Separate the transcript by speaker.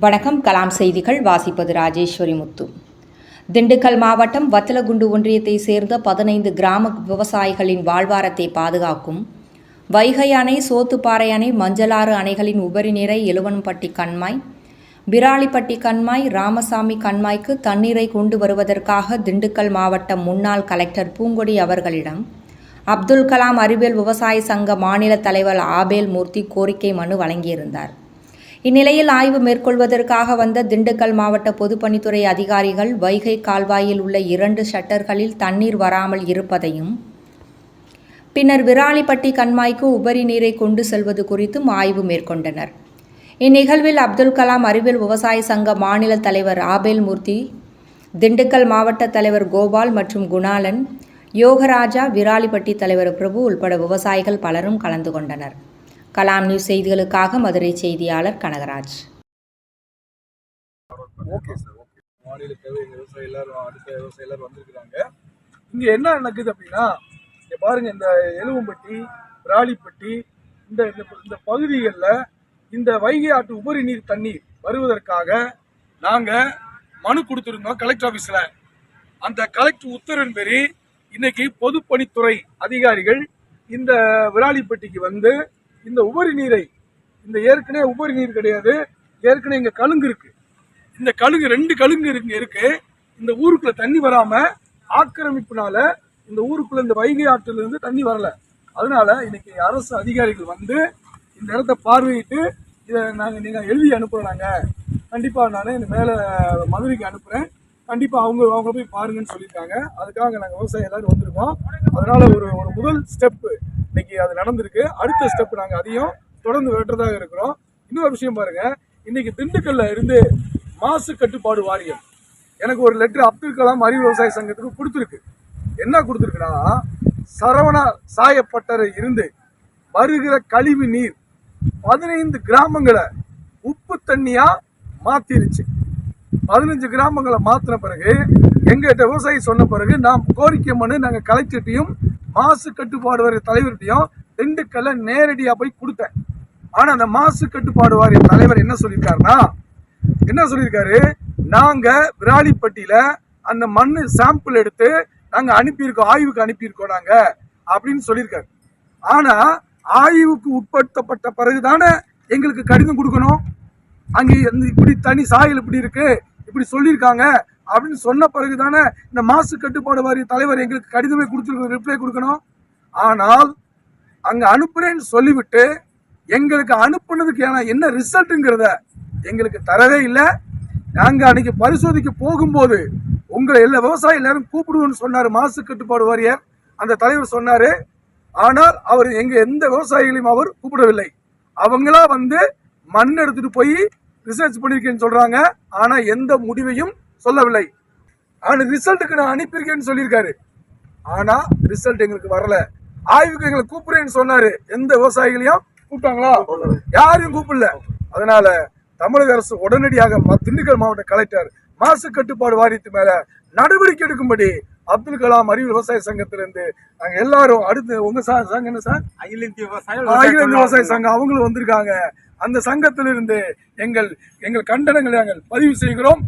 Speaker 1: வணக்கம். கலாம் செய்திகள் வாசிப்பது ராஜேஸ்வரி முத்து. திண்டுக்கல் மாவட்டம் வத்தலகுண்டு ஒன்றியத்தை சேர்ந்த 15 கிராம விவசாயிகளின் வாழ்வாரத்தை பாதுகாக்கும் வைகை அணை, சோத்துப்பாறை அணை, மஞ்சளாறு அணைகளின் உபரி நீரை எலுவன்பட்டி கண்மாய், விராலிப்பட்டி கண்மாய், ராமசாமி கண்மாய்க்கு தண்ணீரை கொண்டு வருவதற்காக திண்டுக்கல் மாவட்டம் முன்னாள் கலெக்டர் பூங்கொடி அவர்களிடம் அப்துல் கலாம் அறிவியல் விவசாய சங்க மாநில தலைவர் ஆபேல் மூர்த்தி கோரிக்கை மனு வழங்கியிருந்தார். இந்நிலையில் ஆய்வு மேற்கொள்வதற்காக வந்த திண்டுக்கல் மாவட்ட பொதுப்பணித்துறை அதிகாரிகள் வைகை கால்வாயில் உள்ள 2 ஷட்டர்களில் தண்ணீர் வராமல் இருப்பதையும், பின்னர் விராலிப்பட்டி கண்மாய்க்கு உபரி நீரை கொண்டு செல்வது குறித்தும் ஆய்வு மேற்கொண்டனர். இந்நிகழ்வில் அப்துல் கலாம் அறிவியல் விவசாய சங்க மாநில தலைவர் ஆபேல் மூர்த்தி, திண்டுக்கல் மாவட்ட தலைவர் கோபால் மற்றும் குணாலன், யோகராஜா, விராலிப்பட்டி தலைவர் பிரபு உள்பட விவசாயிகள் பலரும் கலந்து கொண்டனர். கலாம் நியூஸ் செய்திகளுக்காக மதுரை செய்தியாளர் கனகராஜ்.
Speaker 2: மாநில தேவை விவசாயி எல்லாரும் அடுத்த விவசாயி எல்லாரும் வந்திருக்கிறாங்க. இங்க என்ன நடக்குது அப்படின்னா, இங்க பாருங்க, இந்த எலுவம்பட்டி, விராலிப்பட்டி இந்த பகுதிகளில் இந்த வைகை ஆற்று உபரி நீர் தண்ணீர் வருவதற்காக நாங்க மனு கொடுத்திருந்தோம் கலெக்டர் ஆபீஸ்ல. அந்த கலெக்டர் உத்தரவின்படி இன்னைக்கு பொதுப்பணித்துறை அதிகாரிகள் இந்த விராலிப்பட்டிக்கு வந்து இந்த உபரி நீரை, இந்த ஏற்கனவே உபரி நீர் கிடையாது, ஏற்கனவே இங்க கழுங்கு இருக்கு. இந்த கழுங்கு 2 கழுங்கு இருக்கு. இந்த ஊருக்குள்ள தண்ணி வராம ஆக்கிரமிப்புனால இந்த ஊருக்குள்ள இந்த வைகை ஆற்றில இருந்து தண்ணி வரல. அதனால இன்னைக்கு அரசு அதிகாரிகள் வந்து இந்த இடத்த பார்வையிட்டு இதை நீங்க எழுதி அனுப்புறாங்க. கண்டிப்பா நான் இந்த மேல மதுரைக்கு அனுப்புறேன், கண்டிப்பா அவங்க போய் பாருங்கன்னு சொல்லியிருக்காங்க. அதுக்காக நாங்கள் விவசாயம் எல்லாரும் வந்திருக்கோம். அதனால ஒரு முதல் ஸ்டெப் இன்னைக்கு அது நடந்திருக்கு. அடுத்த ஸ்டெப் நாங்கள் அதையும் தொடர்ந்து வெட்டுறதாக இருக்கிறோம். இன்னொரு விஷயம் பாருங்க, இன்னைக்கு திண்டுக்கல்ல இருந்து மாசு கட்டுப்பாடு வாரியம் எனக்கு ஒரு லெட்டர் அப்துல் கலாம் அறிவியல் விவசாய சங்கத்துக்கு கொடுத்துருக்கு. என்ன கொடுத்துருக்குன்னா, சரவணா சாயப்பட்டறை இருந்து வருகிற கழிவு நீர் 15 கிராமங்களை உப்பு தண்ணியா மாத்திருச்சு. 15 கிராமங்களை மாத்தின பிறகு எங்கிட்ட விவசாயி சொன்ன பிறகு நாம் கோரிக்கை மனு நாங்கள் கலெக்டர்ட்டையும் மாசு கட்டுப்பாடு வாரிய தலைவர்கிட்டையும் திண்டுக்கல்ல நேரடியா போய் கொடுத்தேன். ஆனா அந்த மாசு கட்டுப்பாடு வாரிய தலைவர் என்ன சொல்லியிருக்காரு, நாங்க விராலிப்பட்டியில அந்த மண்ணு சாம்பிள் எடுத்து நாங்க அனுப்பியிருக்கோம், ஆய்வுக்கு அனுப்பியிருக்கோம் நாங்க அப்படின்னு சொல்லியிருக்காரு. ஆனா ஆய்வுக்கு உட்படுத்தப்பட்ட பிறகுதானே எங்களுக்கு கடிதம் கொடுக்கணும். அங்க இப்படி தனி சாயல் இப்படி இருக்கு, இப்படி சொல்லியிருக்காங்க அப்படின்னு சொன்ன பிறகுதானே இந்த மாசு கட்டுப்பாடு வாரிய தலைவர் எங்களுக்கு கடிதமே கொடுத்துருக்க, ரிப்ளை கொடுக்கணும். ஆனால் அங்க அனுப்புறேன்னு சொல்லிவிட்டு எங்களுக்கு அனுப்புனதுக்கு என்ன ரிசல்ட்ங்கிறத எங்களுக்கு தரவே இல்லை. நாங்க அன்னைக்கு பரிசோதிக்க போகும்போது உங்களை எல்லா விவசாயி எல்லாரும் கூப்பிடுவோம்னு சொன்னாரு மாசு கட்டுப்பாடு வாரியர், அந்த தலைவர் சொன்னாரு. ஆனால் அவர் எந்த விவசாயிகளையும் அவர் கூப்பிடவில்லை. அவங்களா வந்து மண் எடுத்துட்டு போய் ரிசர்ச் பண்ணிருக்கேன்னு சொல்றாங்க. ஆனா எந்த முடிவையும் சொல்லவில்லை. ஆனா ரிசல்ட்டுக்கு நான் அனுப்பியிருக்கேன்னு சொல்லியிருக்காரு. ஆனா ரிசல்ட் எங்களுக்கு வரல. ஆய்வுக்கு எங்களை கூப்பிடுறேன்னு சொன்னாரு. எந்த விவசாயிகளையும் கூப்பிட்டாங்களா? யாரையும் கூப்பிடல. அதனால தமிழக அரசு உடனடியாக திண்டுக்கல் மாவட்ட கலெக்டர் மாசு கட்டுப்பாடு வாரியத்து மேல நடவடிக்கை எடுக்கும்படி அப்துல் கலாம் அறிவியல் விவசாய சங்கத்திலிருந்து நாங்க எல்லாரும், அடுத்து உங்க சங்கம் என்ன சார், அகில இந்திய விவசாய சங்கம், அவங்களும் வந்திருக்காங்க. அந்த சங்கத்திலிருந்து எங்கள் கண்டனங்களை நாங்கள் பதிவு செய்கிறோம்.